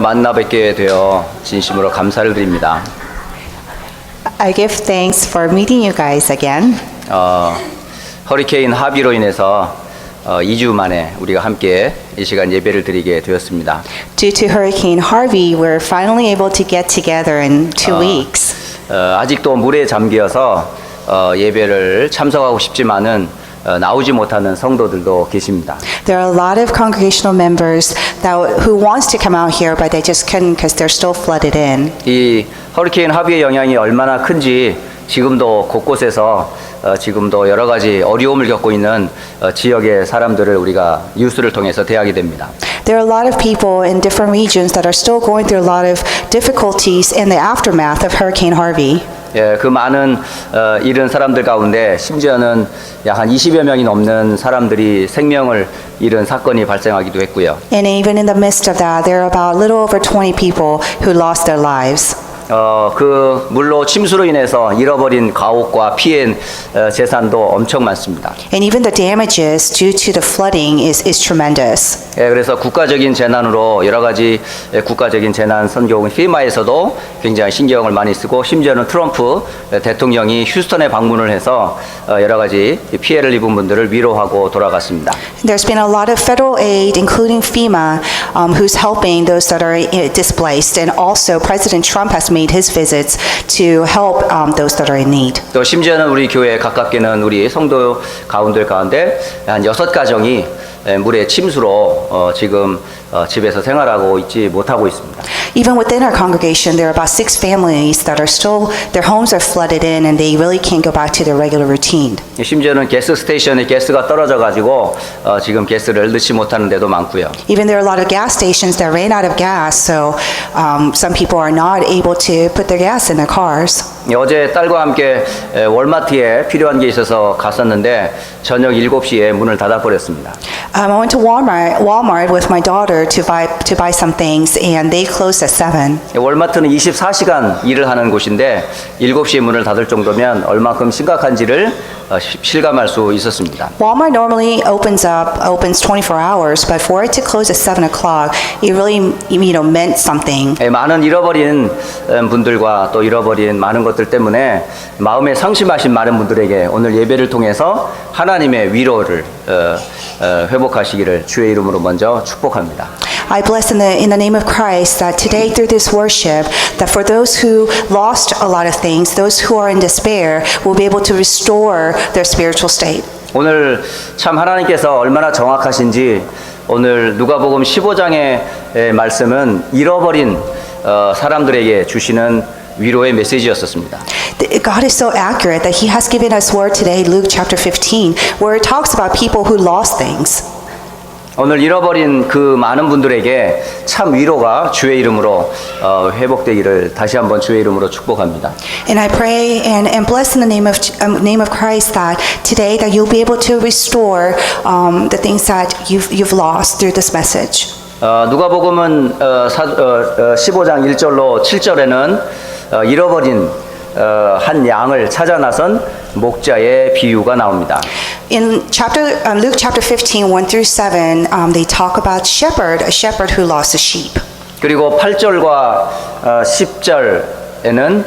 만나 뵙게 되어 진심으로 감사를 드립니다. I give thanks for meeting you guys again. 허리케인 하비로 인해서 2주 만에 우리가 함께 이 시간 예배를 드리게 되었습니다. Due to Hurricane Harvey, we're finally able to get together in 2 weeks. 아직도 물에 잠기어서 예배를 참석하고 싶지만은 나오지 못하는 성도들도 계십니다. There are a lot of congregational members who wants to come out here, but they just couldn't because they're still flooded in. 이 허리케인 하비의 영향이 얼마나 큰지 지금도 곳곳에서 지금도 여러 가지 어려움을 겪고 있는 지역의 사람들을 우리가 뉴스를 통해서 대하게 됩니다. There are a lot of people in different regions that are still going through a lot of difficulties in the aftermath of Hurricane Harvey. 예, 그 많은 잃은 사람들 가운데 심지어는 약 한 20여 명이 넘는 사람들이 생명을 잃은 사건이 발생하기도 했고요. And even in the midst of that, there are about a little over 20 people who lost their lives. 그 물로 침수로 인해서 잃어버린 가옥과 피해 재산도 엄청 많습니다. And even the damages due to the flooding is tremendous. 예, 그래서 국가적인 재난으로 여러 가지 국가적인 재난 선교국 FEMA에서도 굉장히 신경을 많이 쓰고 심지어는 트럼프 대통령이 휴스턴에 방문을 해서 여러 가지 피해를 입은 분들을 위로하고 돌아갔습니다. There's been a lot of federal aid, including FEMA, who's helping those that are displaced, and also President Trump has made his visits to help those that are in need. 또 심지어는 우리 교회 가깝게는 우리 성도 가운데 한 6가정이 물의 침수로 지금 집에서 생활하고 있지 못하고 있습니다. Even within our congregation, there are about 6 families that are still, their homes are flooded in and they really can't go back to their regular routine. 심지어는 가스 스테이션에 가스가 떨어져 가지고 지금 가스를 넣지 못하는 데도 많고요. Even there are a lot of gas stations that ran out of gas, so some people are not able to put their gas in their cars. 어제 딸과 함께 월마트에 필요한 게 있어서 갔었는데 저녁 7시에 문을 닫아버렸습니다. I went to Walmart with my daughter to buy some things, and they closed at 7. 월마트는 24시간 일을 하는 곳인데 7시에 문을 닫을 정도면 얼마큼 심각한지를 실감할 수 있었습니다. Walmart normally opens 24 hours, but for it to close at 7 o'clock, it really, meant something. 많은 잃어버린 분들과 또 잃어버린 많은 것들 때문에 마음에 상심하신 많은 분들에게 오늘 예배를 통해서 하나님의 위로를 회복하시기를 주의 이름으로 먼저 축복합니다. I bless in the name of Christ that today through this worship, that for those who lost a lot of things, those who are in despair, will be able to restore their spiritual state. 오늘 참 하나님께서 얼마나 정확하신지 오늘 누가복음 15장의 말씀은 잃어버린 사람들에게 주시는 위로의 메시지였었습니다. God is so accurate that He has given us word today, Luke chapter 15, where it talks about people who lost things. 오늘 잃어버린 그 많은 분들에게 참 위로가 주의 이름으로 회복되기를 다시 한번 주의 이름으로 축복합니다. And I pray and bless in the name of Christ that today that you'll be able to restore the things that you've lost through this message. 누가복음은 15장 1절로 7절에는 잃어버린 한 양을 찾아 나선 목자의 비유가 나옵니다. In Luke chapter 15, 1 through 7, they talk about a shepherd who lost a sheep. 그리고 8절과 10절에는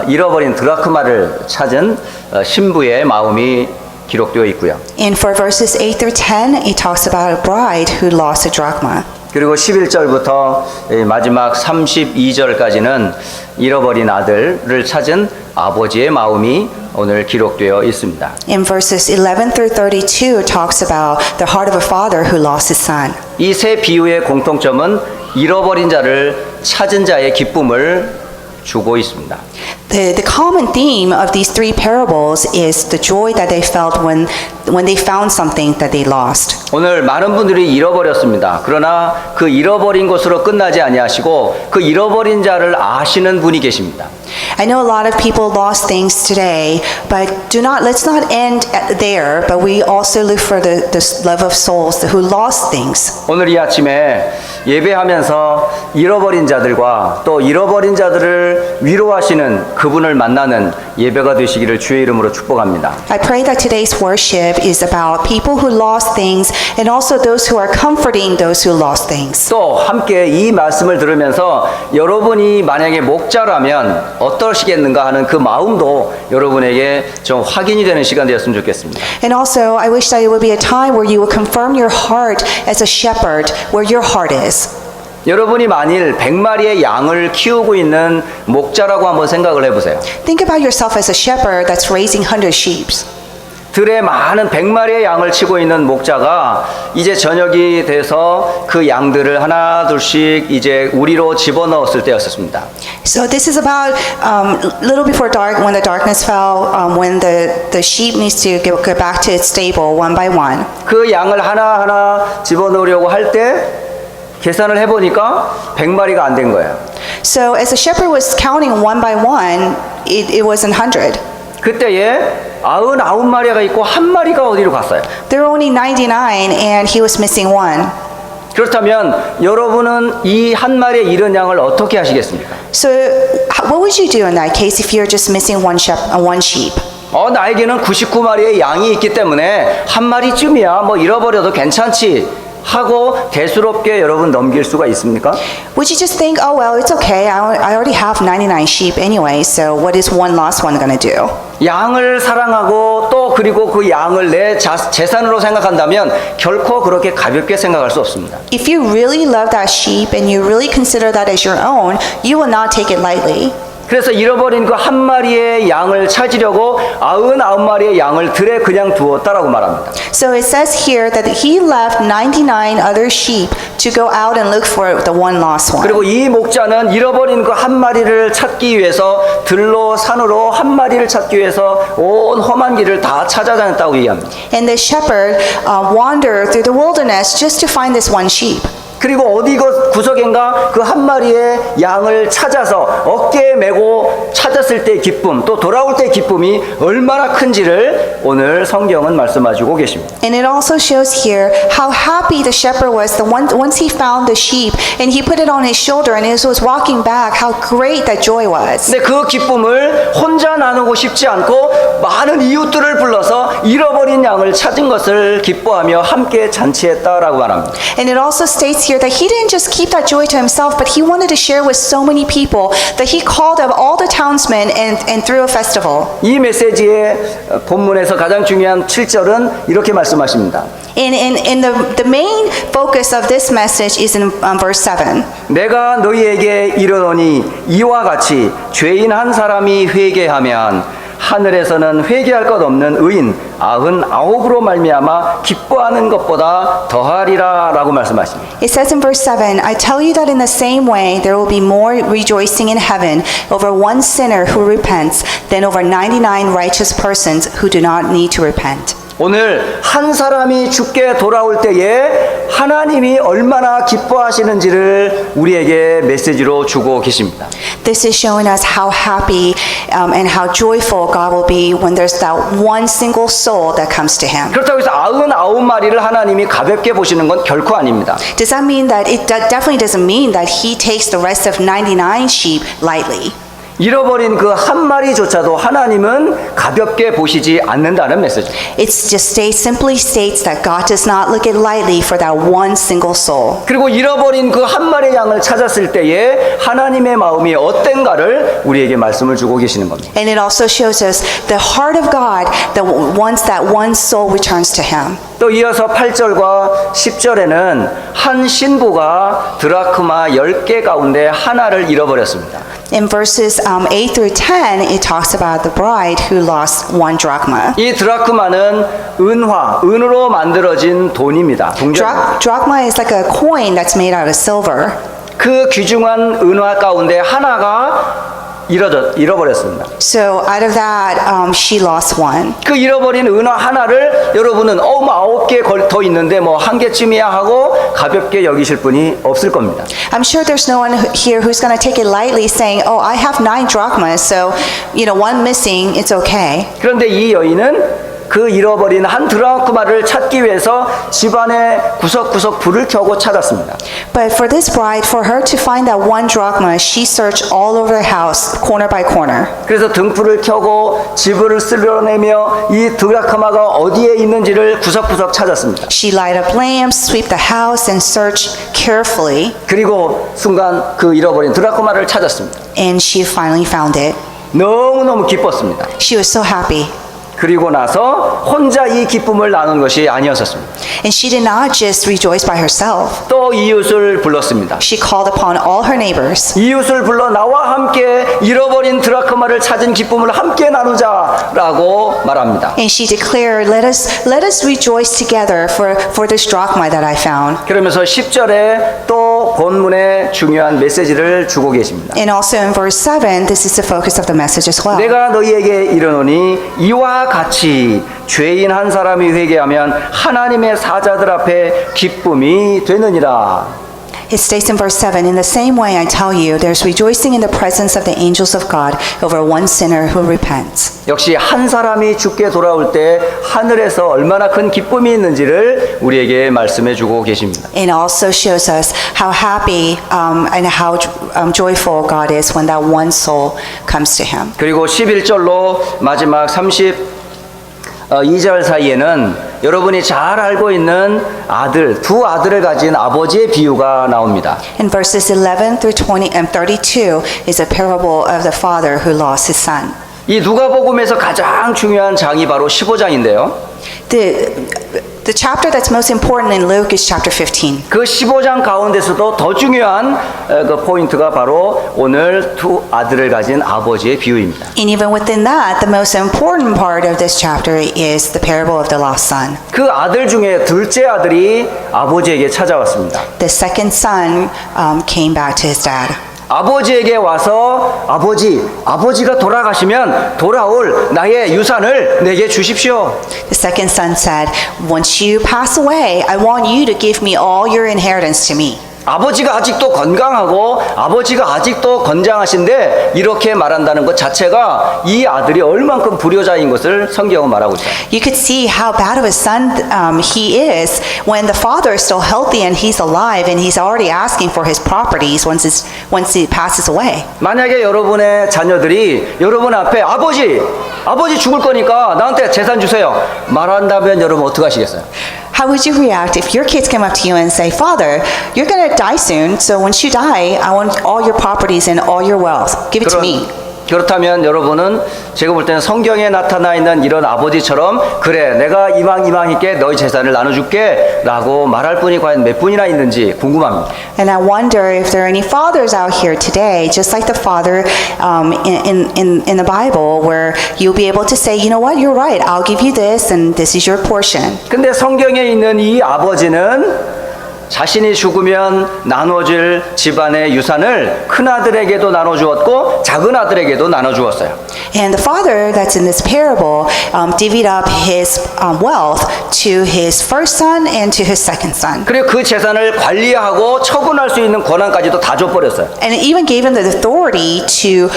잃어버린 드라크마를 찾은 신부의 마음이 기록되어 있고요. And for verses 8 through 10, it talks about a bride who lost a drachma. 그리고 11절부터 마지막 32절까지는 잃어버린 아들을 찾은 아버지의 마음이 오늘 기록되어 있습니다. In verses 11 through 32, it talks about the heart of a father who lost his son. 이 세 비유의 공통점은 잃어버린 자를 찾은 자의 기쁨을 주고 있습니다. The common theme of these 3 parables is the joy that they felt when they found something that they lost. 오늘 많은 분들이 잃어버렸습니다. 그러나 그 잃어버린 것으로 끝나지 아니하시고 그 잃어버린 자를 아시는 분이 계십니다. I know a lot of people lost things today, but let's not end there, but we also look for the love of souls who lost things. 오늘 이 아침에 예배하면서 잃어버린 자들과 또 잃어버린 자들을 위로하시는 그분을 만나는 예배가 되시기를 주의 이름으로 축복합니다. I pray that today's worship is about people who lost things and also those who are comforting those who lost things. 또 함께 이 말씀을 들으면서 여러분이 만약에 목자라면 어떠시겠는가 하는 그 마음도 여러분에게 좀 확인이 되는 시간 되었으면 좋겠습니다. And also, I wish that it would be a time where you would confirm your heart as a shepherd, where your heart is. 여러분이 만일 100마리의 양을 키우고 있는 목자라고 한번 생각을 해보세요. Think about yourself as a shepherd that's raising 100 sheep. 들에 많은 100마리의 양을 치고 있는 목자가 이제 저녁이 돼서 그 양들을 하나 둘씩 이제 우리로 집어넣었을 때였습니다. So this is about little before dark, when the darkness fell, when the sheep needs to go back to its stable one by one. 그 양을 하나하나 집어넣으려고 할 때 계산을 해보니까 100마리가 안 된 거예요. So as the shepherd was counting one by one, it wasn't 100. 그때에 99마리가 있고 한 마리가 어디로 갔어요? There were only 99 and he was missing one. 그렇다면 여러분은 이 한 마리의 잃은 양을 어떻게 하시겠습니까? So what would you do in that case if you're just missing one sheep? 나에게는 99마리의 양이 있기 때문에 한 마리쯤이야 뭐 잃어버려도 괜찮지 하고 대수롭게 여러분 넘길 수가 있습니까? Would you just think, oh well, it's okay. I already have 99 sheep anyway. So what is one lost one going to do? 양을 사랑하고 또 그리고 그 양을 내 재산으로 생각한다면 결코 그렇게 가볍게 생각할 수 없습니다. If you really love that sheep and you really consider that as your own, you will not take it lightly. 그래서 잃어버린 그 한 마리의 양을 찾으려고 99마리의 양을 들에 그냥 두었다라고 말합니다. So it says here that he left 99 other sheep to go out and look for the one lost one. 그리고 이 목자는 잃어버린 그 한 마리를 찾기 위해서 들로 산으로 한 마리를 찾기 위해서 온 험한 길을 다 찾아다녔다고 얘기합니다. And the shepherd wandered through the wilderness just to find this one sheep. 그리고 어디 구석인가 그 한 마리의 양을 찾아서 어깨에 메고 찾았을 때의 기쁨 또 돌아올 때의 기쁨이 얼마나 큰지를 오늘 성경은 말씀하시고 계십니다. And it also shows here how happy the shepherd was once he found the sheep and he put it on his shoulder and as he was walking back, how great that joy was. 근데 그 기쁨을 혼자 나누고 싶지 않고 많은 이웃들을 불러서 잃어버린 양을 찾은 것을 기뻐하며 함께 잔치했다라고 말합니다. And it also states here that he didn't just keep that joy to himself, but he wanted to share with so many people that he called up all the townsmen and threw a festival. 이 메시지의 본문에서 가장 중요한 7절은 이렇게 말씀하십니다. And the main focus of this message is in verse 7. 내가 너희에게 이르노니 이와 같이 죄인 한 사람이 회개하면 하늘에서는 회개할 것 없는 의인 99으로 말미암아 기뻐하는 것보다 더하리라 라고 말씀하십니다. It says in verse 7, I tell you that in the same way there will be more rejoicing in heaven over one sinner who repents than over 99 righteous persons who do not need to repent. 오늘 한 사람이 죽게 돌아올 때에 하나님이 얼마나 기뻐하시는지를 우리에게 메시지로 주고 계십니다. This is showing us how happy and how joyful God will be when there's that one single soul that comes to Him. 그렇다고 해서 99마리를 하나님이 가볍게 보시는 건 결코 아닙니다. Does that mean that that definitely doesn't mean that He takes the rest of 99 sheep lightly? 잃어버린 그 한 마리조차도 하나님은 가볍게 보시지 않는다는 메시지. It just simply states that God does not look it lightly for that one single soul. 그리고 잃어버린 그 한 마리의 양을 찾았을 때에 하나님의 마음이 어땠가를 우리에게 말씀을 주고 계시는 겁니다. And it also shows us the heart of God that once that one soul returns to Him. 또 이어서 8절과 10절에는 한 신부가 드라크마 10개 가운데 하나를 잃어버렸습니다. In verses 8 through 10, it talks about the bride who lost one drachma. 이 드라크마는 은으로 만들어진 돈입니다. 동전입니다. Drachma is like a coin that's made out of silver. 그 귀중한 은화 가운데 하나가 잃어버렸습니다. So out of that, she lost one. 그 잃어버린 은화 하나를 여러분은 9개 더 있는데 뭐 한 개쯤이야 하고 가볍게 여기실 분이 없을 겁니다. I'm sure there's no one here who's going to take it lightly saying, oh, I have 9 drachmas, so, one missing, it's okay. 그런데 이 여인은 그 잃어버린 한 드라크마를 찾기 위해서 집안의 구석구석 불을 켜고 찾았습니다. But for this bride, for her to find that one drachma, she searched all over the house, corner by corner. 그래서 등불을 켜고 집을 쓸어내며 이 드라크마가 어디에 있는지를 구석구석 찾았습니다. She light up lamps, sweep the house, and search carefully, 그리고 순간 그 잃어버린 드라크마를 찾았습니다. and she finally found it. 너무너무 기뻤습니다. She was so happy. 그리고 나서 혼자 이 기쁨을 나눈 것이 아니었었습니다. And she did not just rejoice by herself. 또 이웃을 불렀습니다. She called upon all her neighbors. 이웃을 불러 나와 함께 잃어버린 드라크마를 찾은 기쁨을 함께 나누자라고 말합니다. And she declared, let us rejoice together for this drachma that I found. 그러면서 10절에 또 본문의 중요한 메시지를 주고 계십니다. And also in verse 7, this is the focus of the message as well. 내가 너희에게 이르노니 이와 같이 죄인 한 사람이 회개하면 하나님의 사자들 앞에 기쁨이 되느니라. It states in verse 7, in the same way I tell you, there's rejoicing in the presence of the angels of God over one sinner who repents. 역시 한 사람이 죽게 돌아올 때 하늘에서 얼마나 큰 기쁨이 있는지를 우리에게 말씀해 주고 계십니다. It also shows us how happy and how joyful God is when that one soul comes to Him. 그리고 11절로 마지막 32절 사이에는 여러분이 잘 알고 있는 아들, 두 아들을 가진 아버지의 비유가 나옵니다. In verses 11 through 20 and 32 is a parable of the father who lost his son. 이 누가복음에서 가장 중요한 장이 바로 15장인데요. The chapter that's most important in Luke is chapter 15. 그 15장 가운데서도 더 중요한 그 포인트가 바로 오늘 두 아들을 가진 아버지의 비유입니다. And even within that, the most important part of this chapter is the parable of the lost son. 그 아들 중에 둘째 아들이 아버지에게 찾아왔습니다. The second son came back to his dad. 아버지에게 와서 아버지가 돌아가시면 돌아올 나의 유산을 내게 주십시오. The second son said, once you pass away, I want you to give me all your inheritance to me. 아버지가 아직도 건강하고 아버지가 아직도 건장하신데 이렇게 말한다는 것 자체가 이 아들이 얼만큼 불효자인 것을 성경은 말하고 있어요. You could see how bad of a son he is when the father is still healthy and he's alive and he's already asking for his properties once he passes away. 만약에 여러분의 자녀들이 여러분 앞에 아버지 죽을 거니까 나한테 재산 주세요 말한다면 여러분 어떻게 하시겠어요? How would you react if your kids came up to you and say, Father, you're going to die soon, so once you die, I want all your properties and all your wealth. Give it to me. 그렇다면 여러분은 제가 볼 때는 성경에 나타나 있는 이런 아버지처럼 그래 내가 이왕이께 너희 재산을 나눠줄게 라고 말할 분이 과연 몇 분이나 있는지 궁금합니다. And I wonder if there are any fathers out here today, just like the father in the Bible, where you'll be able to say, you know what, you're right, I'll give you this and this is your portion. 근데 성경에 있는 이 아버지는 자신이 죽으면 나눠줄 집안의 유산을 큰아들에게도 나눠주었고 작은 아들에게도 나눠주었어요. And the father that's in this parable divvied up his wealth to his first son and to his second son. 그리고 그 재산을 관리하고 처분할 수 있는 권한까지도 다 줘버렸어요. And it even gave him the authority to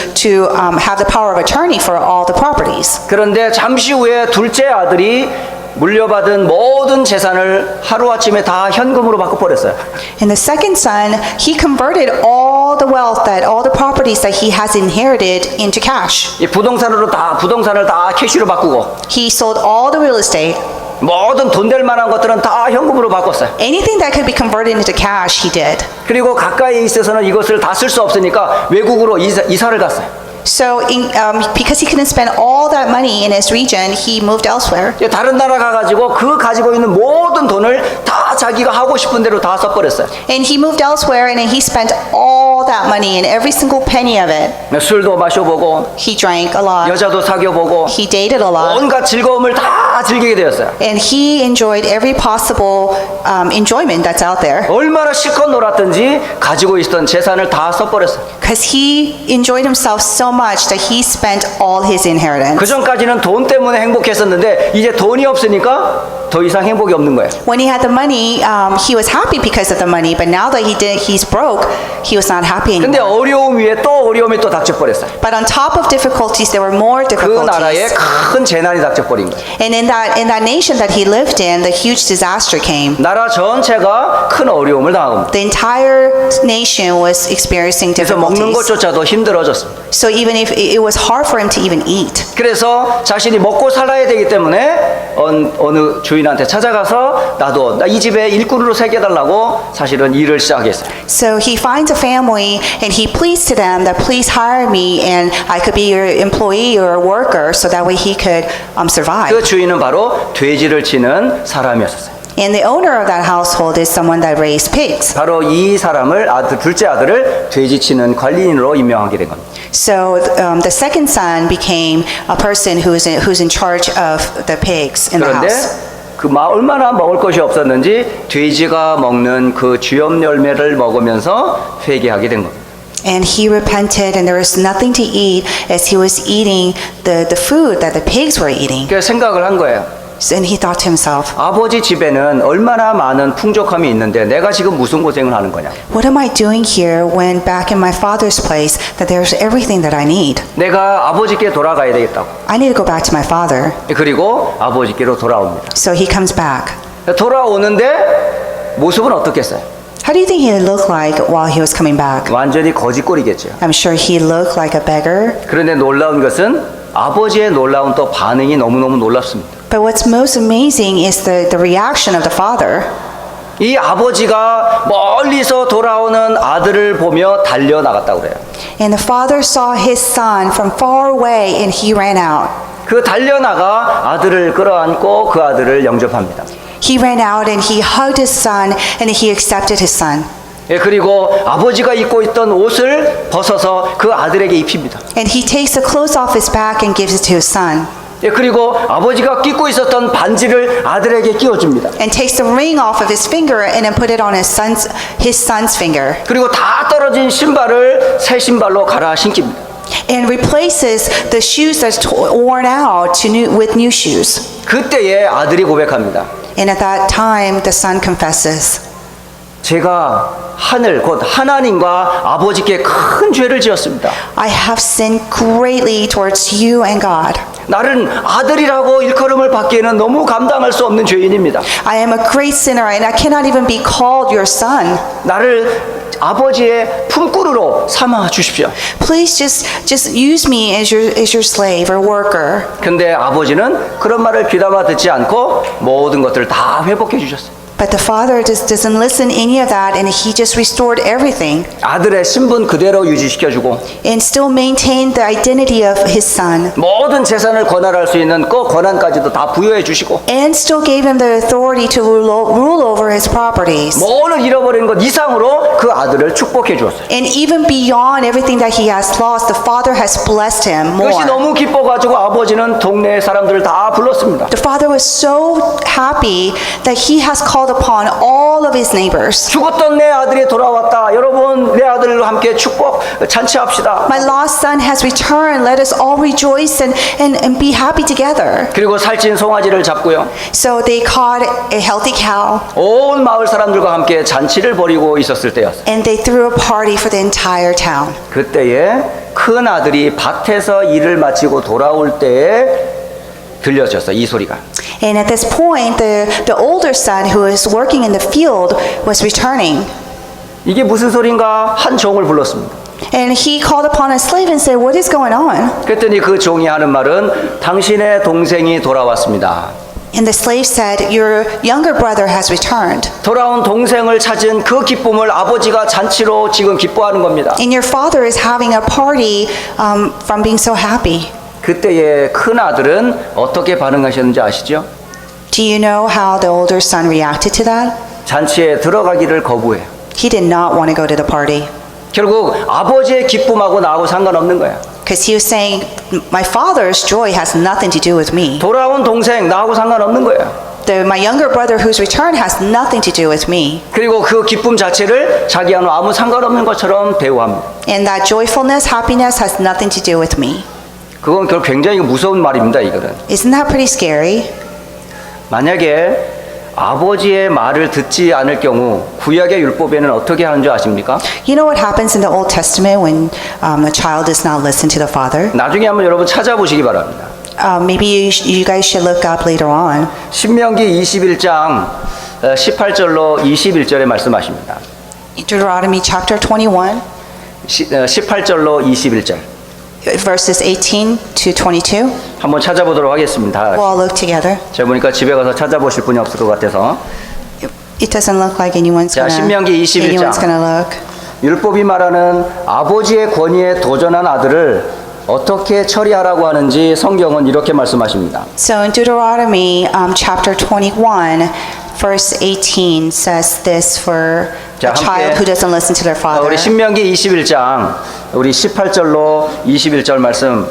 have the power of attorney for all the properties. 그런데 잠시 후에 둘째 아들이 물려받은 모든 재산을 하루아침에 다 현금으로 바꿔버렸어요. And the second son, he converted all the wealth, all the properties that he has inherited into cash. 이 부동산을 다 캐시로 바꾸고 He sold all the real estate. 모든 돈 될 만한 것들은 다 현금으로 바꿨어요. Anything that could be converted into cash, he did. 그리고 가까이에 있어서는 이것을 다 쓸 수 없으니까 외국으로 이사를 갔어요. So, because he couldn't spend all that money in his region, he moved elsewhere. 다른 나라 가가지고 그 가지고 있는 모든 돈을 다 자기가 하고 싶은 대로 다 써버렸어요. And he moved elsewhere and he spent all that money and every single penny of it. 술도 마셔보고 He drank a lot. 여자도 사귀어보고 He dated a lot. 온갖 즐거움을 다 즐기게 되었어요. And he enjoyed every possible enjoyment that's out there. 얼마나 실컷 놀았든지 가지고 있던 재산을 다 써버렸어요. Because he enjoyed himself so much that he spent all his inheritance. 그 전까지는 돈 때문에 행복했었는데 이제 돈이 없으니까 더 이상 행복이 없는 거예요. When he had the money, he was happy because of the money. But now that he's broke, he was not happy 근데 anymore. 어려움 위에 또 어려움이 또 닥쳐버렸어요. But on top of difficulties, there were more 그 나라에 difficulties. 큰 재난이 닥쳐버린 거예요. And in in that nation that he lived in, the huge disaster came. 나라 전체가 큰 어려움을 당합니다. The entire nation was experiencing 그래서 먹는 difficulties. 것조차도 힘들어졌습니다. So even if it was hard for him to even eat. 그래서 자신이 먹고 살아야 되기 때문에 어느 주인한테 찾아가서 나도 이 집에 일꾼으로 새겨달라고 사실은 일을 시작했어요. So he finds a family and he pleads to them that please hire me and I could be your employee or a worker so that way he could survive. 그 주인은 바로 돼지를 치는 사람이었어요. And the owner of that household is someone that raised pigs. 바로 이 사람을 둘째 아들을 돼지 치는 관리인으로 임명하게 된 겁니다. So the second son became a person who's in charge of the pigs in the 그런데 house. 얼마나 먹을 것이 없었는지 돼지가 먹는 그 주염 열매를 먹으면서 회개하게 된 겁니다. And he repented and there was nothing to eat as he was eating the food that the pigs were eating. 그래서 생각을 한 거예요. And he thought to himself, 아버지 집에는 얼마나 많은 풍족함이 있는데 내가 지금 무슨 고생을 하는 거냐. what am I doing here when back in my father's place that there's everything that I need? 내가 아버지께 돌아가야 되겠다고. I need to go back to my father. 그리고 아버지께로 돌아옵니다. So he comes back. 돌아오는데 모습은 어떻겠어요? How do you think he looked like while he was coming back? 완전히 거지꼴이겠죠. I'm sure he looked like a beggar. 그런데 놀라운 것은 아버지의 놀라운 또 반응이 너무너무 놀랍습니다. But what's most amazing is the reaction of the father. 이 아버지가 멀리서 돌아오는 아들을 보며 달려나갔다고 그래요. And the father saw his son from far away and he ran out. 그 달려나가 아들을 끌어안고 그 아들을 영접합니다. He ran out and he hugged his son and he accepted his son. 예, 그리고 아버지가 입고 있던 옷을 벗어서 그 아들에게 입힙니다. And he takes the clothes off his back and gives it to his son. 예, 그리고 아버지가 끼고 있었던 반지를 아들에게 끼워줍니다. And takes the ring off of his finger and then put it on his son's finger. 그리고 다 떨어진 신발을 새 신발로 갈아 신깁니다. And replaces the shoes that's worn out with new shoes. 그때에 아들이 고백합니다. And at that time, the son confesses, 제가 하늘 곧 하나님과 아버지께 큰 죄를 지었습니다. I have sinned greatly towards you and God. 나는 아들이라고 일컬음을 받기에는 너무 감당할 수 없는 죄인입니다. I am a great sinner and I cannot even be called your son. 나를 아버지의 품꾼으로 삼아 주십시오. Please just use me as your slave or worker. 근데 아버지는 그런 말을 귀담아 듣지 않고 모든 것들을 다 회복해 주셨어요. But the father just doesn't listen any of that and he just restored everything 아들의 신분 그대로 유지시켜주고 and still maintained the identity of his son 모든 재산을 권할할 수 있는 그 권한까지도 다 부여해 주시고 and still gave him the authority to rule over his properties. 모든 잃어버린 것 이상으로 그 아들을 축복해 주었어요. And even beyond everything that he has lost, the father has blessed him 그것이 more. 너무 기뻐가지고 아버지는 동네 사람들을 다 불렀습니다. The father was so happy that he has called upon all of his neighbors. 죽었던 내 아들이 돌아왔다. 여러분 내 아들과 함께 축복 잔치합시다. My lost son has returned. Let us all rejoice and be happy together. 그리고 살찐 송아지를 잡고요. So they caught a healthy cow 온 마을 사람들과 함께 잔치를 벌이고 있었을 때였어요. and they threw a party for the entire town. 그때에 큰 아들이 밭에서 일을 마치고 돌아올 때에 들려졌어 이 소리가. And at this point, the older son who was working in the field was returning. 이게 무슨 소린가 한 종을 불렀습니다. And he called upon a slave and said, what is going on? 그랬더니 그 종이 하는 말은 당신의 동생이 돌아왔습니다. And the slave said, your younger brother has returned. 돌아온 동생을 찾은 그 기쁨을 아버지가 잔치로 지금 기뻐하는 겁니다. And your father is having a party from being so happy. 그때의 큰 아들은 어떻게 반응하셨는지 아시죠? Do you know how the older son reacted to that? 잔치에 들어가기를 거부해요. He did not want to go to the party. 결국 아버지의 기쁨하고 나하고 상관없는 거야. Because he was saying, my father's joy has nothing to do with me. 돌아온 동생 나하고 상관없는 거야. My younger brother who's returned has nothing to do with me. 그리고 그 기쁨 자체를 자기와는 아무 상관없는 것처럼 대우합니다. And that joyfulness, happiness has nothing to do with me. 그건 결국 굉장히 무서운 말입니다. 이거는. Isn't that pretty scary? 만약에 아버지의 말을 듣지 않을 경우 구약의 율법에는 어떻게 하는 줄 아십니까? You know what happens in the Old Testament when a child does not listen to the father? 나중에 한번 여러분 찾아보시기 바랍니다. Maybe you guys should look up later on. 신명기 21장 18절로 21절에 말씀하십니다. Deuteronomy chapter 21, 18절로 21절. verses 18 to 22. 한번 찾아보도록 하겠습니다. We'll all look together. 제가 보니까 집에 가서 찾아보실 분이 없을 것 같아서. It doesn't look like anyone's 자, 신명기 21장. gonna look. 율법이 말하는 아버지의 권위에 도전한 아들을 어떻게 처리하라고 하는지 성경은 이렇게 말씀하십니다. So in Deuteronomy chapter 21, verse 18 says this for 자, a child 함께 who doesn't listen to their father. 우리 신명기 21장 우리 18절로 21절 말씀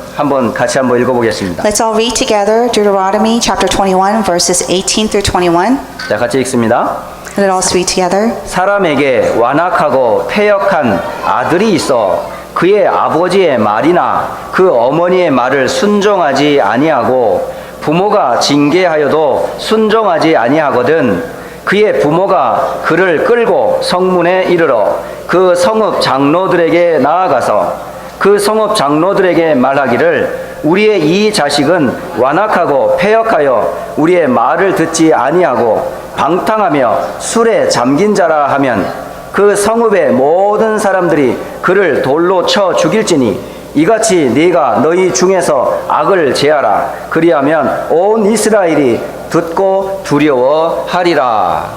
같이 한번 읽어보겠습니다. Let's all read together Deuteronomy chapter 21, verses 18 through 21. 자, 같이 읽습니다. Let us read together. 사람에게 완악하고 패역한 아들이 있어 그의 아버지의 말이나 그 어머니의 말을 순종하지 아니하고 부모가 징계하여도 순종하지 아니하거든 그의 부모가 그를 끌고 성문에 이르러 그 성읍 장로들에게 나아가서 그 성읍 장로들에게 말하기를 우리의 이 자식은 완악하고 패역하여 우리의 말을 듣지 아니하고 방탕하며 술에 잠긴 자라 하면 그 성읍의 모든 사람들이 그를 돌로 쳐 죽일지니 이같이 네가 너희 중에서 악을 제하라 그리하면 온 이스라엘이 듣고 두려워하리라.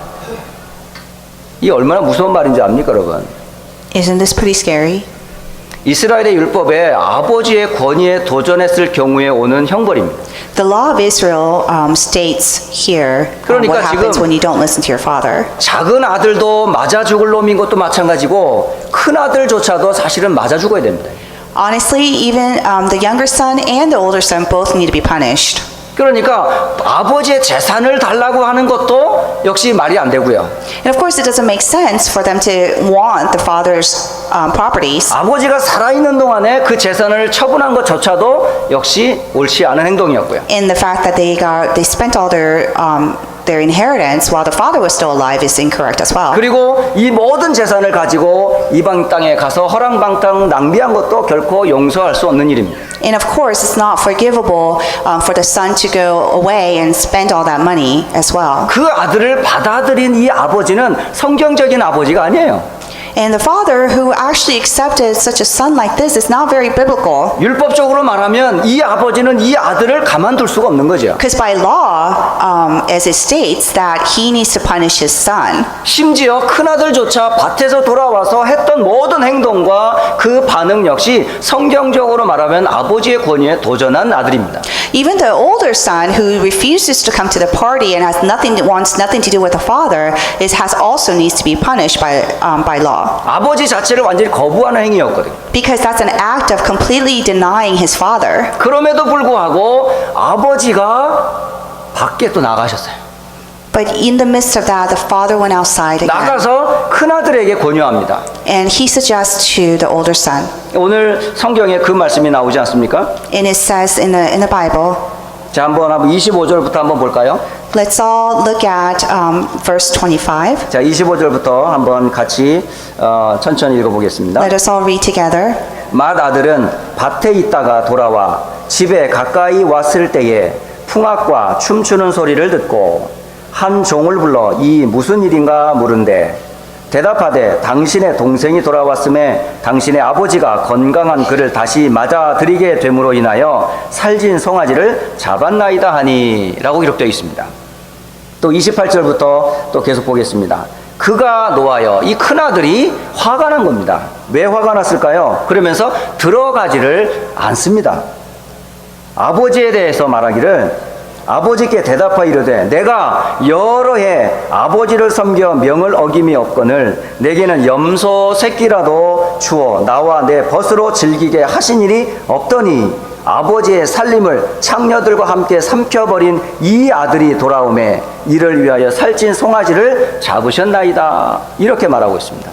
이 얼마나 무서운 말인지 압니까, 여러분? Isn't this pretty scary? 이스라엘의 율법에 아버지의 권위에 도전했을 경우에 오는 형벌입니다. The law of Israel states here 그러니까 what happens 지금 when you don't listen to your father. 작은 아들도 맞아 죽을 놈인 것도 마찬가지고 큰 아들조차도 사실은 맞아 죽어야 됩니다. Honestly, even the younger son and the older son both need to be punished. 그러니까 아버지의 재산을 달라고 하는 것도 역시 말이 안 되고요. And of course, it doesn't make sense for them to want the father's properties. 아버지가 살아있는 동안에 그 재산을 처분한 것조차도 역시 옳지 않은 행동이었고요. And the fact that they spent all their inheritance while the father was still alive is incorrect as well. 그리고 이 모든 재산을 가지고 이방 땅에 가서 허랑방탕 낭비한 것도 결코 용서할 수 없는 일입니다. And of course, it's not forgivable for the son to go away and spend all that money as well. 그 아들을 받아들인 이 아버지는 성경적인 아버지가 아니에요. And the father who actually accepted such a son like this is not very biblical. 율법적으로 말하면 이 아버지는 이 아들을 가만둘 수가 없는 거죠. Because by law, as it states, that he needs to punish his son. 심지어 큰아들조차 밭에서 돌아와서 했던 모든 행동과 그 반응 역시 성경적으로 말하면 아버지의 권위에 도전한 아들입니다. Even the older son who refuses to come to the party and wants nothing to do with the father has also needs to be punished by law. 아버지 자체를 완전히 거부하는 행위였거든요. Because that's an act of completely denying his father. 그럼에도 불구하고 아버지가 밖에 또 나가셨어요. But in the midst of that, the father went outside again. 나가서 큰아들에게 권유합니다. And he suggests to the older son. 오늘 성경에 그 말씀이 나오지 않습니까? And it says in the Bible. 자, 한번 25절부터 한번 볼까요? Let's all look at verse 25. 자, 25절부터 한번 같이 천천히 읽어보겠습니다. Let us all read together. 맏아들은 밭에 있다가 돌아와 집에 가까이 왔을 때에 풍악과 춤추는 소리를 듣고 한 종을 불러 이 무슨 일인가 물은데 대답하되 당신의 동생이 돌아왔음에 당신의 아버지가 건강한 그를 다시 맞아들이게 됨으로 인하여 살진 송아지를 잡았나이다 하니 라고 기록되어 있습니다. 또 28절부터 또 계속 보겠습니다. 그가 노하여 이 큰아들이 화가 난 겁니다. 왜 화가 났을까요? 그러면서 들어가지를 않습니다. 아버지에 대해서 말하기를 아버지께 대답하여 이르되 내가 여러 해 아버지를 섬겨 명을 어김이 없거늘 내게는 염소 새끼라도 주어 나와 내 벗으로 즐기게 하신 일이 없더니 아버지의 살림을 창녀들과 함께 삼켜버린 이 아들이 돌아오매 이를 위하여 살찐 송아지를 잡으셨나이다. 이렇게 말하고 있습니다.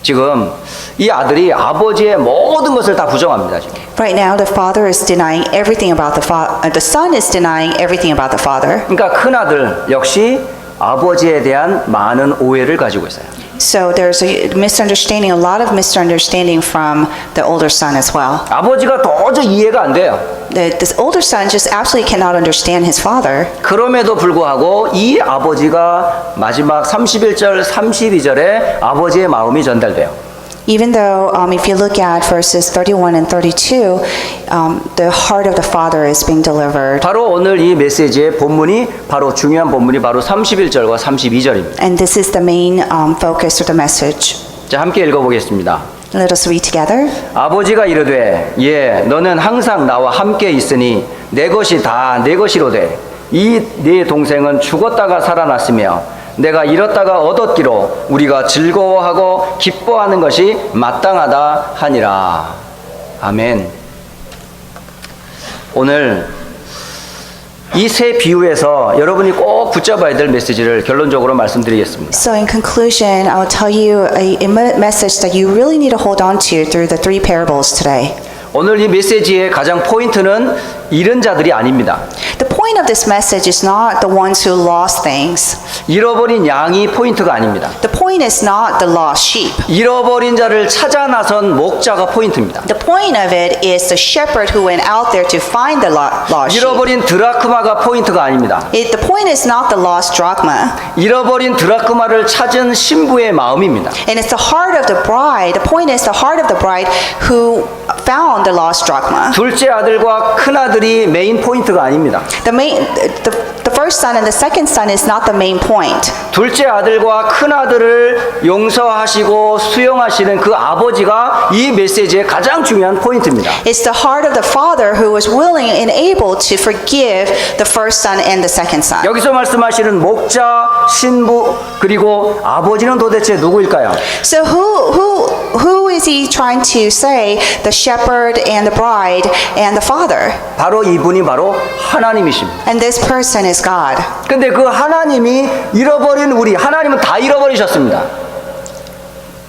지금 이 아들이 아버지의 모든 것을 다 부정합니다. 지금. Right now, the father is denying everything about the father. The son is denying everything about the father. 그러니까 큰 아들 역시 아버지에 대한 많은 오해를 가지고 있어요. So there's a misunderstanding, a lot of misunderstanding from the older son as well. 아버지가 도저히 이해가 안 돼요. This older son just absolutely cannot understand his father. 그럼에도 불구하고 이 아버지가 마지막 31절, 32절에 아버지의 마음이 전달돼요. Even though, if you look at verses 31 and 32, the heart of the father is being delivered. 바로 오늘 이 메시지의 본문이 바로 중요한 본문이 바로 31절과 32절입니다. And this is the main focus of the message. 자, 함께 읽어보겠습니다. Let us read together. 아버지가 이르되 예 너는 항상 나와 함께 있으니 내 것이 다 내 것이로되 이 네 동생은 죽었다가 살아났으며 내가 잃었다가 얻었기로 우리가 즐거워하고 기뻐하는 것이 마땅하다 하니라. 아멘. 오늘 이 세 비유에서 여러분이 꼭 붙잡아야 될 메시지를 결론적으로 말씀드리겠습니다. So in conclusion, I'll tell you a message that you really need to hold on to through the three parables today. 오늘 이 메시지의 가장 포인트는 잃은 자들이 아닙니다. The point of this message is not the ones who lost things. 잃어버린 양이 포인트가 아닙니다. The point is not the lost sheep. 잃어버린 자를 찾아 나선 목자가 포인트입니다. The point of it is the shepherd who went out there to find the lost sheep. 잃어버린 드라크마가 포인트가 아닙니다. The point is not the lost drachma. 잃어버린 드라크마를 찾은 신부의 마음입니다. And it's the heart of the bride. The point is the heart of the bride who found the lost drachma. 둘째 아들과 큰 아들이 메인 포인트가 아닙니다. The first son and the second son is not the main point. 둘째 아들과 큰 아들을 용서하시고 수용하시는 그 아버지가 이 메시지의 가장 중요한 포인트입니다. It's the heart of the father who was willing and able to forgive the first son and the second son. 여기서 말씀하시는 목자, 신부, 그리고 아버지는 도대체 누구일까요? So who is he trying to say? The shepherd and the bride and the father. 바로 이분이 바로 하나님이십니다. And this person is God. 근데 그 하나님이 잃어버린 하나님은 다 잃어버리셨습니다.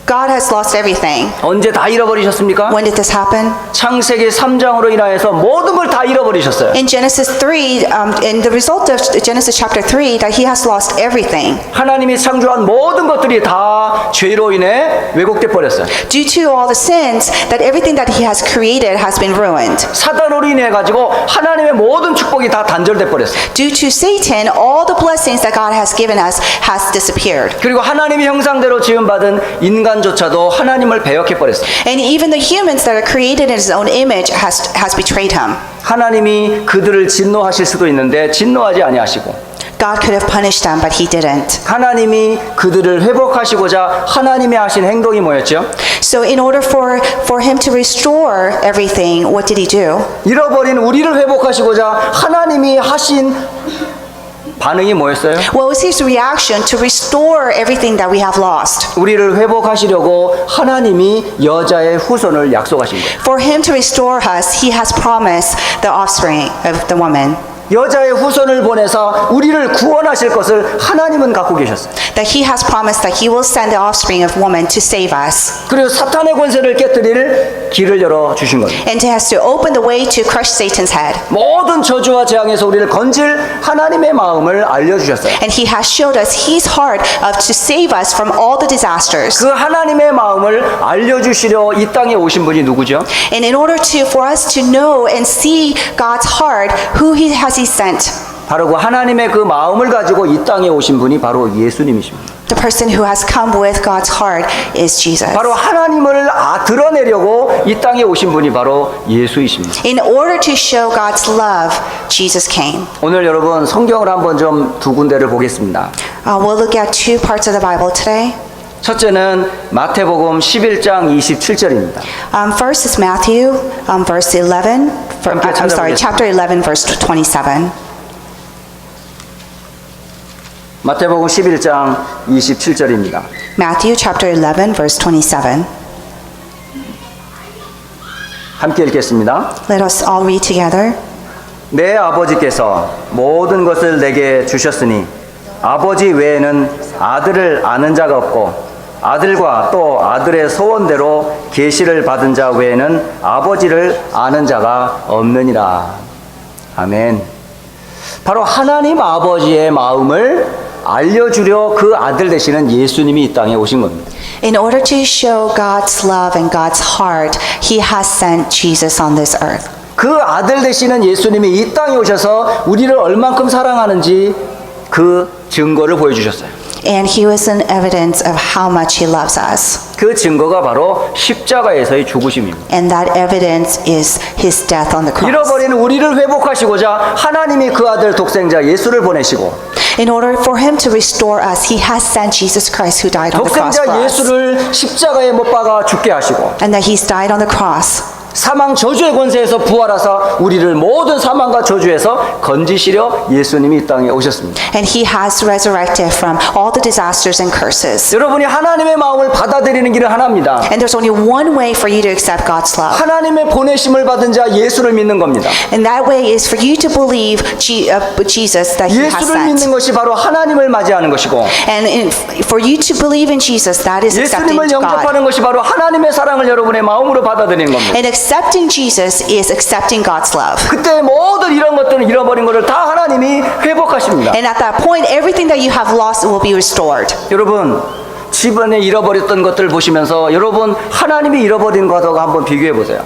God has lost everything. 언제 다 잃어버리셨습니까? When did this happen? 창세기 3장으로 인하여서 모든 걸 다 잃어버리셨어요. In Genesis 3, in the result of Genesis chapter 3, that he has lost everything. 하나님이 창조한 모든 것들이 다 죄로 인해 왜곡돼 버렸어요. Due to all the sins, that everything that he has created has been ruined. 사단으로 인해 가지고 하나님의 모든 축복이 다 단절돼 버렸어요. Due to Satan, all the blessings that God has given us has disappeared. 그리고 하나님의 형상대로 지음받은 인간조차도 하나님을 배역해 버렸어요. And even the humans that are created in his own image has betrayed him. 하나님이 그들을 진노하실 수도 있는데 진노하지 아니하시고 God could have punished them, but he didn't. 하나님이 그들을 회복하시고자 하나님이 하신 행동이 뭐였죠? So in order for him to restore everything, what did he do? 잃어버린 우리를 회복하시고자 하나님이 하신 반응이 뭐였어요? What was his reaction to restore everything that we have lost? 우리를 회복하시려고 하나님이 여자의 후손을 약속하신 거예요. For him to restore us, he has promised the offspring of the woman. 여자의 후손을 보내서 우리를 구원하실 것을 하나님은 갖고 계셨어요. That he has promised that he will send the offspring of woman to save us. 그리고 사탄의 권세를 깨뜨릴 길을 열어 주신 겁니다. And has to open the way to crush Satan's head. 모든 저주와 재앙에서 우리를 건질 하나님의 마음을 알려주셨어요. And he has showed us his heart to save us from all the disasters. 그 하나님의 마음을 알려주시려 이 땅에 오신 분이 누구죠? And in order for us to know and see God's heart, who has he sent? 바로 그 하나님의 그 마음을 가지고 이 땅에 오신 분이 바로 예수님이십니다. The person who has come with God's heart is Jesus. 바로 하나님을 드러내려고 이 땅에 오신 분이 바로 예수이십니다. In order to show God's love, Jesus came. 오늘 여러분 성경을 한번 좀 두 군데를 보겠습니다. We'll look at two parts of the Bible today. 첫째는 마태복음 11장 27절입니다. First is Matthew, verse 11. Chapter 11, verse 27. 마태복음 11장 27절입니다. Matthew chapter 11, verse 27. 함께 읽겠습니다. Let us all read together. 내 아버지께서 모든 것을 내게 주셨으니 아버지 외에는 아들을 아는 자가 없고 아들과 또 아들의 소원대로 계시를 받은 자 외에는 아버지를 아는 자가 없느니라. 아멘. 바로 하나님 아버지의 마음을 알려주려 그 아들 되시는 예수님이 이 땅에 오신 겁니다. In order to show God's love and God's heart, He has sent Jesus on this earth. 그 아들 되시는 예수님이 이 땅에 오셔서 우리를 얼만큼 사랑하는지 그 증거를 보여주셨어요. And He was an evidence of how much He loves us. 그 증거가 바로 십자가에서의 죽으심입니다. And that evidence is His death on the cross. 잃어버린 우리를 회복하시고자 하나님이 그 아들 독생자 예수를 보내시고 In order for Him to restore us, He has sent Jesus Christ who died on the cross for 독생자 us. 예수를 십자가에 못 박아 죽게 하시고 And that He's died on the cross. 사망 저주의 권세에서 부활하사 우리를 모든 사망과 저주에서 건지시려 예수님이 이 땅에 오셨습니다. And He has resurrected from all the disasters and curses. 여러분이 하나님의 마음을 받아들이는 길은 하나입니다. And there's only one way for you to accept God's love. 하나님의 보내심을 받은 자 예수를 믿는 겁니다. And that way is for you to believe Jesus that He has 예수를 믿는 sent. 것이 바로 하나님을 맞이하는 것이고 And for you to believe in Jesus, that is accepting 예수님을 God. 영접하는 것이 바로 하나님의 사랑을 여러분의 마음으로 받아들이는 겁니다. And accepting Jesus is accepting God's love. 그때 모든 이런 것들을 잃어버린 것을 다 하나님이 회복하십니다. And at that point, everything that you have lost will be restored. 여러분 집안에 잃어버렸던 것들을 보시면서 여러분 하나님이 잃어버린 것하고 한번 비교해 보세요.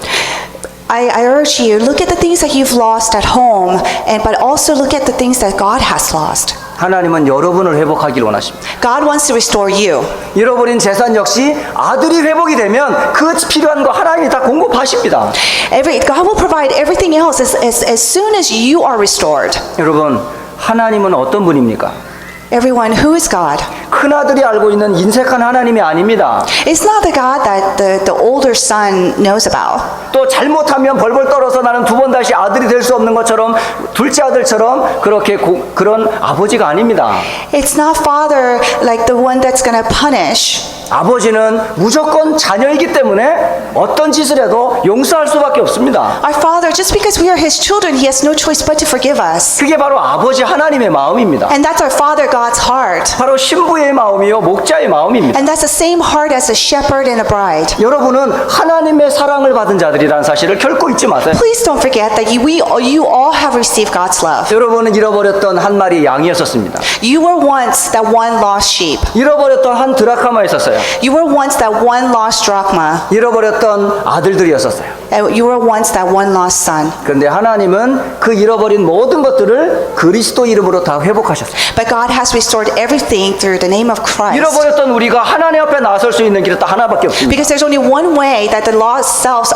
I urge you, look at the things that you've lost at home, but also look at the things that God has lost. 하나님은 여러분을 회복하기를 원하십니다. God wants to restore you. 잃어버린 재산 역시 아들이 회복이 되면 그 필요한 거 하나님이 다 공급하십니다. God will provide everything else as soon as you are restored. 여러분 하나님은 어떤 분입니까? Everyone, who is God? 큰아들이 알고 있는 인색한 하나님이 아닙니다. It's not the God that the older son knows about. 또 잘못하면 벌벌 떨어서 나는 두 번 다시 아들이 될 수 없는 것처럼 둘째 아들처럼 그렇게 그런 아버지가 아닙니다. It's not father like the one that's going to punish. 아버지는 무조건 자녀이기 때문에 어떤 짓을 해도 용서할 수밖에 없습니다. Our father, just because we are his children, he has no choice but to forgive us. 그게 바로 아버지 하나님의 마음입니다. And that's our father God's heart. 바로 신부의 마음이요 목자의 마음입니다. And that's the same heart as a shepherd and a bride. 여러분은 하나님의 사랑을 받은 자들이라는 사실을 결코 잊지 마세요. Please don't forget that you all have received God's love. 여러분은 잃어버렸던 한 마리 양이었었습니다. You were once that one lost sheep. 잃어버렸던 한 드라카마 있었어요. You were once that one lost drachma. 잃어버렸던 아들들이었었어요. And you were once that one lost son. 그런데 하나님은 그 잃어버린 모든 것들을 그리스도 이름으로 다 회복하셨어요. But God has restored everything through the name of Christ. 잃어버렸던 우리가 하나님 앞에 나설 수 있는 길은 딱 하나밖에 없습니다. Because there's only one way that the lost selves,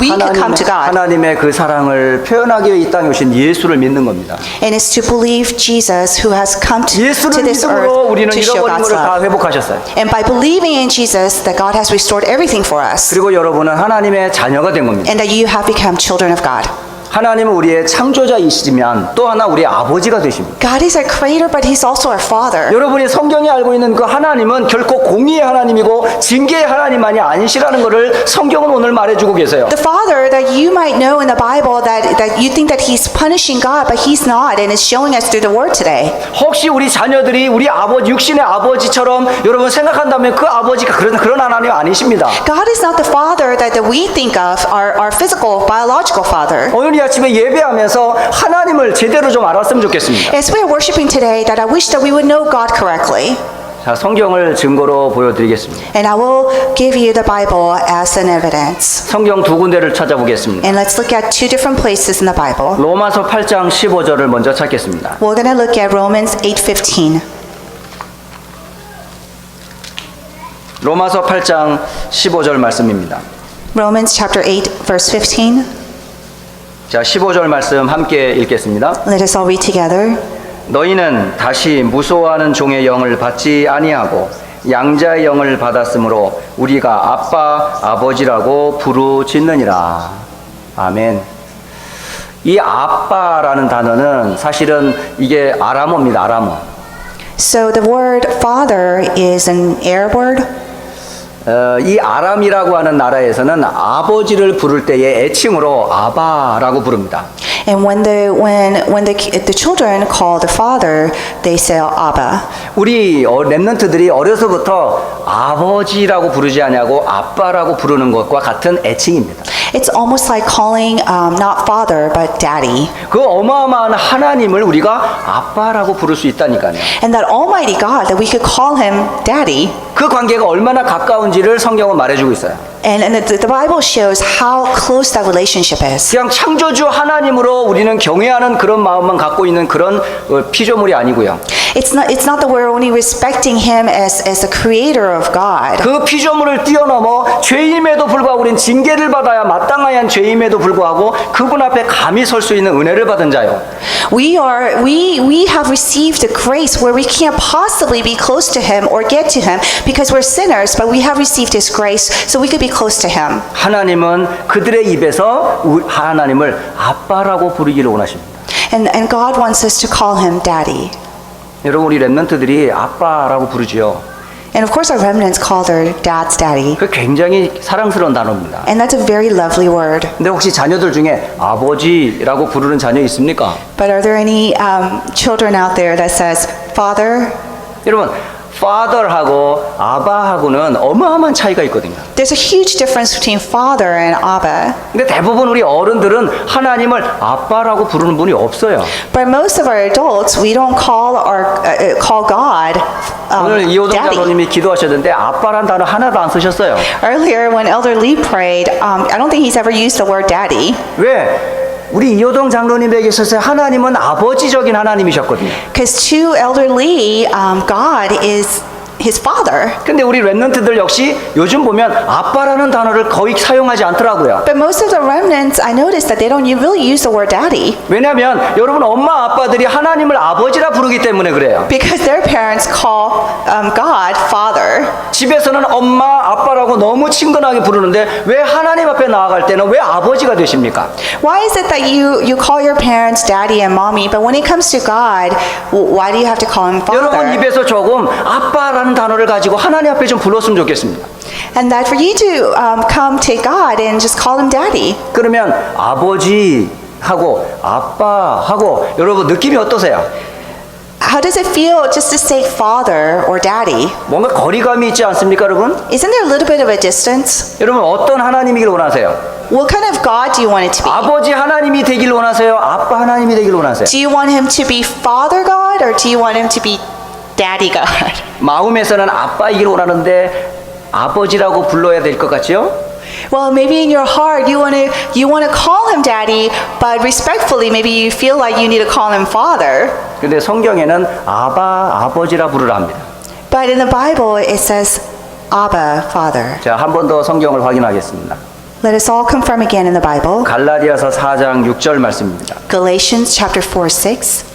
we can come to God. 하나님의 그 사랑을 표현하기 위해 이 땅에 오신 예수를 믿는 겁니다. And it's to believe Jesus who has come to 예수를 this 믿음으로 earth 우리는 to show 잃어버린 God's 것을 다 love. 회복하셨어요. And by believing in Jesus, that God has restored everything for us. 그리고 여러분은 하나님의 자녀가 된 겁니다. And that you have become children of God. 하나님은 우리의 창조자이시지만 또 하나 우리의 아버지가 되십니다. God is our creator, but He's also our Father. 여러분이 성경이 알고 있는 그 하나님은 결코 공의의 하나님이고 징계의 하나님만이 아니시라는 것을 성경은 오늘 말해주고 계세요. The Father that you might know in the Bible that you think that He's punishing God, but He's not, and is showing us through the Word today. 혹시 우리 자녀들이 우리 아버지 육신의 아버지처럼 여러분 생각한다면 그 아버지가 그런 하나님 아니십니다. God is not the Father that we think of, our physical, biological Father. 오늘 이 아침에 예배하면서 하나님을 제대로 좀 알았으면 좋겠습니다. As we are worshiping today, that I wish that we would know God correctly. 자, 성경을 증거로 보여드리겠습니다. And I will give you the Bible as an evidence. 성경 두 군데를 찾아보겠습니다. And let's look at two different places in the Bible. 로마서 8장 15절을 먼저 찾겠습니다. We're going to look at Romans 8:15. 로마서 8장 15절 말씀입니다. Romans chapter 8, verse 15. 자, 15절 말씀 함께 읽겠습니다. Let us all read together. 너희는 다시 무소하는 종의 영을 받지 아니하고 양자의 영을 받았으므로 우리가 아빠 아버지라고 부르짖느니라. 아멘. 이 아빠라는 단어는 사실은 이게 아람어입니다. 아람어. So the word father is an Arab word. 이 아람이라고 하는 나라에서는 아버지를 부를 때의 애칭으로 아바라고 부릅니다. And when the children call the father, they say Abba. 우리 렘넌트들이 어려서부터 아버지라고 부르지 않냐고 아빠라고 부르는 것과 같은 애칭입니다. It's almost like calling not father but daddy. 그 어마어마한 하나님을 우리가 아빠라고 부를 수 있다니까요. And that almighty God, that we could call him daddy. 그 관계가 얼마나 가까운지를 성경은 말해주고 있어요. And the Bible shows how close that relationship is. 그냥 창조주 하나님으로 우리는 경외하는 그런 마음만 갖고 있는 그런 피조물이 아니고요. It's not that we're only respecting him as the creator of God. 그 pi조물을 뛰어넘어 죄임에도 불구하고 우린 징계를 받아야 마땅한 죄임에도 불구하고 그분 앞에 감히 설 수 있는 은혜를 받은 자요. We have received a grace where we can't possibly be close to him or get to him because we're sinners, but we have received his grace so we could be close to him. 하나님은 그들의 입에서 하나님을 아빠라고 부르기를 원하십니다. And God wants us to call him daddy. 여러분 우리 렘넌트들이 아빠라고 부르지요. And of course our remnants call their dads daddy. 그 굉장히 사랑스러운 단어입니다. And that's a very lovely word. 근데 혹시 자녀들 중에 아버지라고 부르는 자녀 있습니까? But are there any children out there that says father? 여러분 father하고 아바하고는 어마어마한 차이가 있거든요. There's a huge difference between father and Abba. 근데 대부분 우리 어른들은 하나님을 아빠라고 부르는 분이 없어요. But most of our adults, we don't call God 오늘 이호동 daddy. 장로님이 기도하셨는데 아빠란 단어 하나도 안 쓰셨어요. Earlier, when Elder Lee prayed, I don't think he's ever used the word daddy. 왜? 우리 이호동 장로님에게 있어서 하나님은 아버지적인 하나님이셨거든요. Because to Elder Lee, God is his father. 근데 우리 렘넌트들 역시 요즘 보면 아빠라는 단어를 거의 사용하지 않더라고요. But most of the remnants, I noticed that they don't really use the word daddy. 왜냐하면 여러분 엄마 아빠들이 하나님을 아버지라 부르기 때문에 그래요. Because their parents call God father. 집에서는 엄마 아빠라고 너무 친근하게 부르는데 왜 하나님 앞에 나아갈 때는 왜 아버지가 되십니까? Why is it that you call your parents daddy and mommy, but when it comes to God, why do you have to call him 여러분 father? 입에서 조금 아빠라는 단어를 가지고 하나님 앞에 좀 불렀으면 좋겠습니다. And that for you to come to God and just call him daddy. 그러면 아버지하고 아빠하고 여러분 느낌이 어떠세요? How does it feel just to say father or daddy? 뭔가 거리감이 있지 않습니까, 여러분? Isn't there a little bit of a distance? 여러분 어떤 하나님이길 원하세요? What kind of God do you want it to be? 아버지 하나님이 되길 원하세요? 아빠 하나님이 되길 원하세요? Do you want him to be father God or do you want him to be daddy God? 마음에서는 아빠이길 원하는데 아버지라고 불러야 될 것 같지요? Well, maybe in your heart you want to call him daddy, but respectfully maybe you feel like you need to call him father. 근데 성경에는 아버지라 부르라 합니다. But in the Bible it says Abba, father. 자, 한 번 더 성경을 확인하겠습니다. Let us all confirm again in the Bible. 갈라디아서 4장 6절 말씀입니다. Galatians chapter 4:6.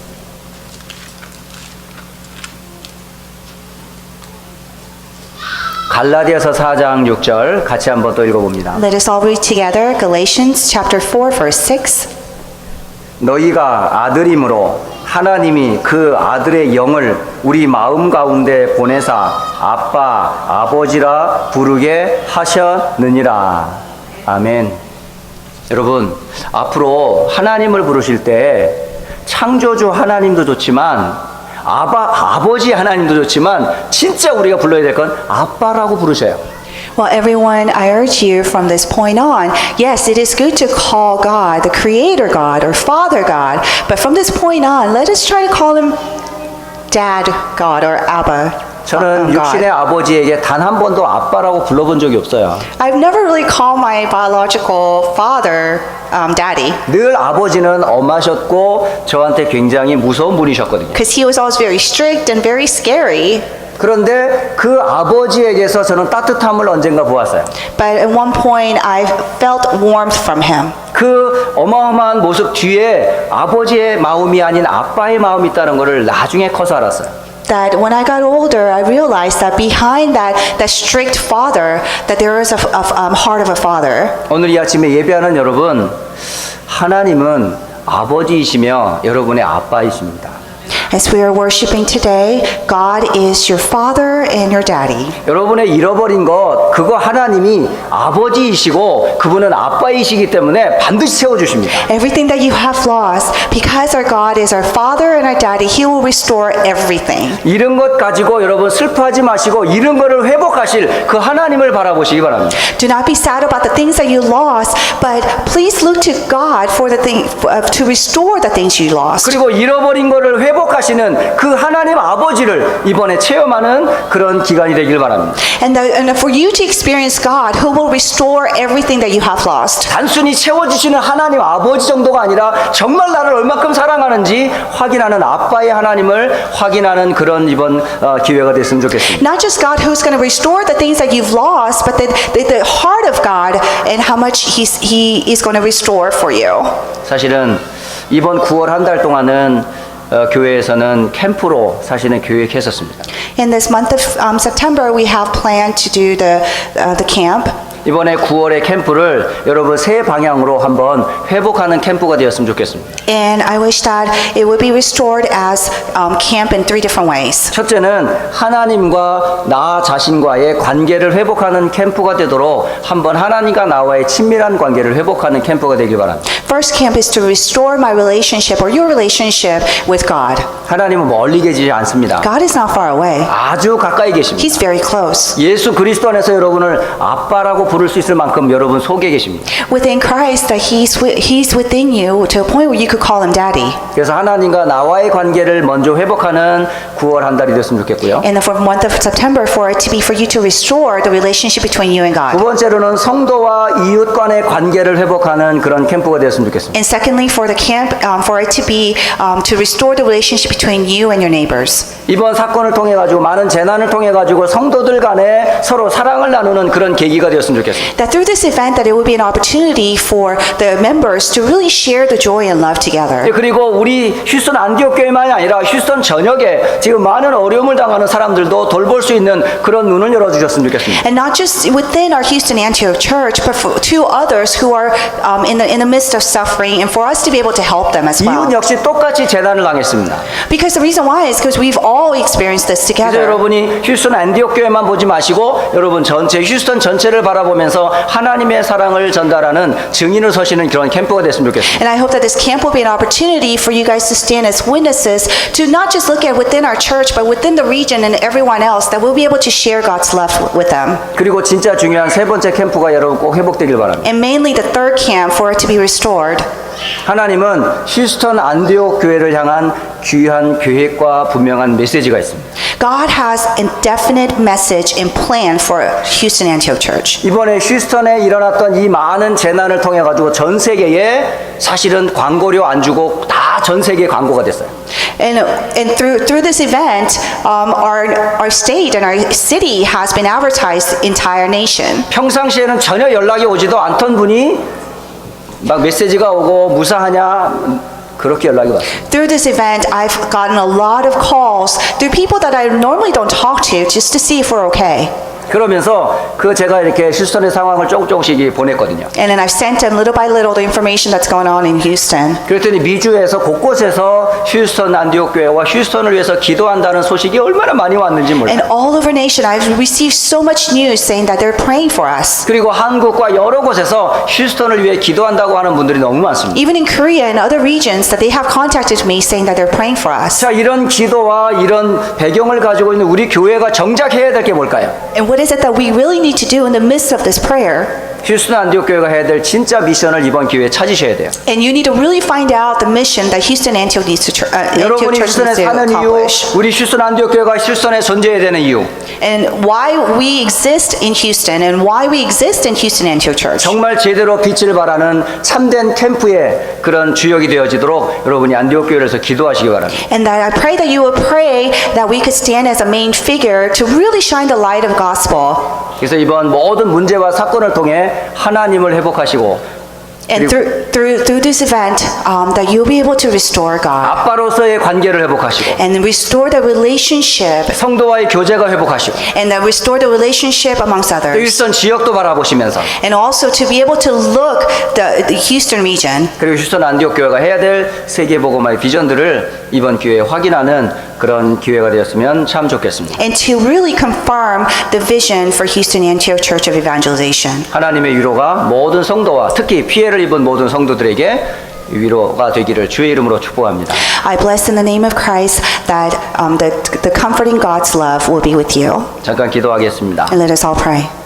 갈라디아서 4장 6절 같이 한번 또 읽어봅니다. Let us all read together Galatians chapter 4 verse 6. 너희가 아들임으로 하나님이 그 아들의 영을 우리 마음 가운데 보내사 아빠, 아버지라 부르게 하셨느니라. 아멘. 여러분, 앞으로 하나님을 부르실 때 창조주 하나님도 좋지만 아버지 하나님도 좋지만 진짜 우리가 불러야 될 건 아빠라고 부르셔요. Well, everyone, I urge you from this point on, yes, it is good to call God the Creator God or Father God, but from this point on, let us try to call him Dad God or Abba 저는 육신의 God. 아버지에게 단 한 번도 아빠라고 불러본 적이 없어요. I've never really called my biological father Daddy, 늘 아버지는 엄하셨고 저한테 굉장히 무서운 분이셨거든요. because he was always very strict and very scary. 그런데 그 아버지에게서 저는 따뜻함을 언젠가 보았어요. But at one point, I felt warmth from him. 그 어마어마한 모습 뒤에 아버지의 마음이 아닌 아빠의 마음이 있다는 것을 나중에 커서 알았어요. That when I got older, I realized that behind that strict father, that there is a heart of a father. 오늘 이 아침에 예배하는 여러분, 하나님은 아버지이시며 여러분의 아빠이십니다. As we are worshiping today, God is your Father and your Daddy. 여러분의 잃어버린 것 그거 하나님이 아버지이시고 그분은 아빠이시기 때문에 반드시 채워주십니다. Everything that you have lost, because our God is our Father and our Daddy, He will restore everything. 잃은 것 가지고 여러분 슬퍼하지 마시고 잃은 것을 회복하실 그 하나님을 바라보시기 바랍니다. Do not be sad about the things that you lost, but please look to God for the thing to restore the things you lost. 그리고 잃어버린 것을 회복하시는 그 하나님 아버지를 이번에 체험하는 그런 기간이 되길 바랍니다. And for you to experience God who will restore everything that you have lost. 단순히 채워주시는 하나님 아버지 정도가 아니라 정말 나를 얼마큼 사랑하는지 확인하는 아빠의 하나님을 확인하는 그런 이번 기회가 됐으면 좋겠습니다. Not just God who's going to restore the things that you've lost, but the heart of God and how much He is going to restore for you. 사실은 이번 9월 한 달 동안은 교회에서는 캠프로 사실은 계획했었습니다. In this month of September, we have planned to do the camp. 이번에 9월의 캠프를 여러분 새 방향으로 한번 회복하는 캠프가 되었으면 좋겠습니다. And I wish that it would be restored as camp in 3 different ways. 첫째는 하나님과 나 자신과의 관계를 회복하는 캠프가 되도록 한번 하나님과 나와의 친밀한 관계를 회복하는 캠프가 되길 바랍니다. First camp is to restore my relationship or your relationship with God. 하나님은 멀리 계시지 않습니다. God is not far away. 아주 가까이 계십니다. He's very close. 예수 그리스도 안에서 여러분을 아빠라고 부를 수 있을 만큼 여러분 속에 계십니다. Within Christ, that He's within you to a point where you could call Him Daddy. 그래서 하나님과 나와의 관계를 먼저 회복하는 9월 한 달이 됐으면 좋겠고요. And for the month of September, for it to be for you to restore the relationship between you and 두 God. 번째로는 성도와 이웃 간의 관계를 회복하는 그런 캠프가 되었으면 좋겠습니다. And secondly, for the camp, for it to be to restore the relationship between you and your neighbors. 이번 사건을 통해 가지고 많은 재난을 통해 가지고 성도들 간에 서로 사랑을 나누는 그런 계기가 되었으면 좋겠습니다. That through this event, that it will be an opportunity for the members to really share the joy and love together. 그리고 우리 휴스턴 안디옥 교회만이 아니라 휴스턴 전역에 지금 많은 어려움을 당하는 사람들도 돌볼 수 있는 그런 눈을 열어주셨으면 좋겠습니다. And not just within our Houston Antioch Church, but to others who are in the midst of suffering, and for us to be able to help them as well. 이웃 역시 똑같이 재난을 당했습니다. Because the reason why is because we've all experienced this 그래서 together. 여러분이 휴스턴 안디옥 교회만 보지 마시고 여러분 전체 휴스턴 전체를 바라보면서 하나님의 사랑을 전달하는 증인을 서시는 그런 캠프가 됐으면 좋겠습니다. And I hope that this camp will be an opportunity for you guys to stand as witnesses to not just look at within our church, but within the region and everyone else, that we'll be able to share God's love with them. 그리고 진짜 중요한 세 번째 캠프가 여러분 꼭 회복되길 바랍니다. And mainly the third camp, for it to be restored. 하나님은 휴스턴 안디옥 교회를 향한 귀한 계획과 분명한 메시지가 있습니다. God has a definite message and plan for Houston Antioch Church. 이번에 휴스턴에 일어났던 이 많은 재난을 통해 가지고 전 세계에 사실은 광고료 안 주고 다 전 세계 광고가 됐어요. And through this event, our state and our city has been advertised entire nation. 평상시에는 전혀 연락이 오지도 않던 분이 막 메시지가 오고 무사하냐 그렇게 연락이 왔어요. Through this event, I've gotten a lot of calls through people that I normally don't talk to just to see if we're okay. 그러면서 제가 이렇게 휴스턴의 상황을 조금씩 보냈거든요. And then I've sent them little by little the information that's going on in Houston. 그랬더니 미주에서 곳곳에서 휴스턴 안디옥 교회와 휴스턴을 위해서 기도한다는 소식이 얼마나 많이 왔는지 몰라요. And all over nation, I've received so much news saying that they're praying for us. 그리고 한국과 여러 곳에서 휴스턴을 위해 기도한다고 하는 분들이 너무 많습니다. Even in Korea and other regions, that they have contacted me saying that they're praying for us. 자, 이런 기도와 이런 배경을 가지고 있는 우리 교회가 정작 해야 될 게 뭘까요? And what is it that we really need to do in the midst of this prayer? 휴스턴 안디옥 교회가 해야 될 진짜 미션을 이번 기회에 찾으셔야 돼요. And you need to really find out the mission that Houston Antioch needs to 여러분이 Church 휴스턴에 needs to 사는 이유, accomplish. 우리 휴스턴 안디옥 교회가 휴스턴에 존재해야 되는 이유. And why we exist in Houston and why we exist in Houston Antioch Church. 정말 제대로 빛을 발하는 참된 캠프의 그런 주역이 되어지도록 여러분이 안디옥 교회에서 기도하시기 바랍니다. And that I pray that you will pray that we could stand as a main figure to really shine the light of gospel. 그래서 이번 모든 문제와 사건을 통해 하나님을 회복하시고 And through this event, that you'll be able to restore God 아빠로서의 관계를 회복하시고 and restore the relationship 성도와의 교제가 회복하시고 and that restore the relationship amongst 또 others. 휴스턴 지역도 바라보시면서 And also to be able to look the Houston region. 그리고 휴스턴 안디옥 교회가 해야 될 세계복음화의 비전들을 이번 기회에 확인하는 그런 기회가 되었으면 참 좋겠습니다. And to really confirm the vision for Houston Antioch Church of Evangelization. 하나님의 위로가 모든 성도와 특히 피해를 입은 모든 성도들에게 위로가 되기를 주의 이름으로 축복합니다. I bless in the name of Christ that the comforting God's love will be with you. 잠깐 기도하겠습니다. And let us all pray.